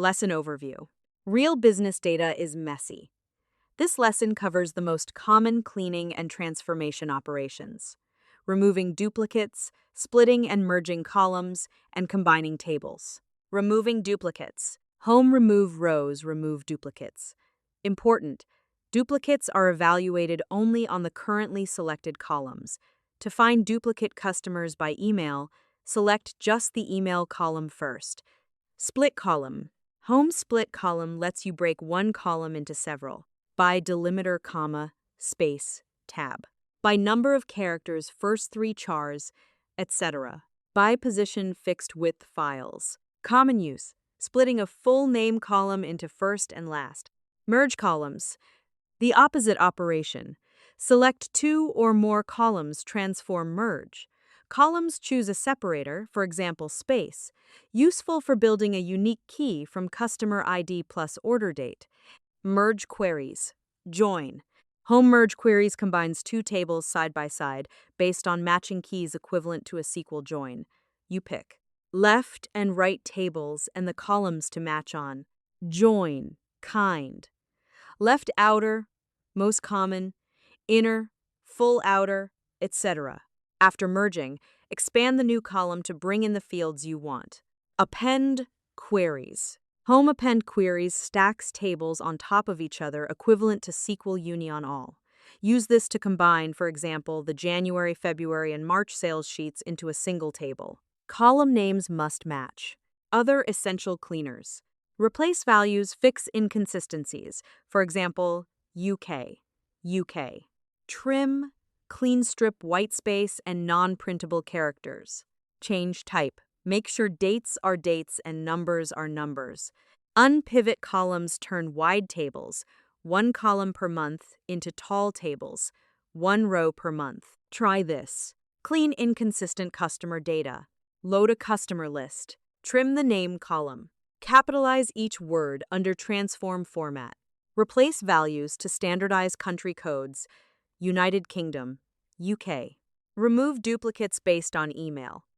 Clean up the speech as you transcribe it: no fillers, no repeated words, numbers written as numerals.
Lesson overview. Real business data is messy. This lesson covers the most common cleaning and transformation operations, removing duplicates, splitting and merging columns, and combining tables. Removing duplicates. Home remove rows, remove duplicates. Important. Duplicates are evaluated only on the currently selected columns. To find duplicate customers by email, select just the email column first. Split column. Home split column lets you break one column into several. By delimiter, comma, space, tab. By number of characters, first 3 chars, etc. By position, fixed width files. Common use. Splitting a full name column into first and last. Merge columns. The opposite operation. Select 2 or more columns, transform merge. Columns choose a separator, for example space, useful for building a unique key from customer ID plus order date. Merge queries. Join. Home merge queries combines 2 tables side by side based on matching keys equivalent to a SQL join. You pick. Left and right tables and the columns to match on. Join. Kind. Left outer, most common, inner, full outer, etc. After merging, expand the new column to bring in the fields you want. Append queries. Home append queries stacks tables on top of each other equivalent to SQL Union All. Use this to combine, for example, the January, February, and March sales sheets into a single table. Column names must match. Other essential cleaners. Replace values, fix inconsistencies. For example, UK. Trim, clean strip white space and non-printable characters. Change type. Make sure dates are dates and numbers are numbers. Unpivot columns, turn wide tables, 1 column per month, into tall tables, 1 row per month. Try this. Clean inconsistent customer data. Load a customer list. Trim the name column. Capitalize each word under transform format. Replace values to standardize country codes. United Kingdom, UK. Remove duplicates based on email.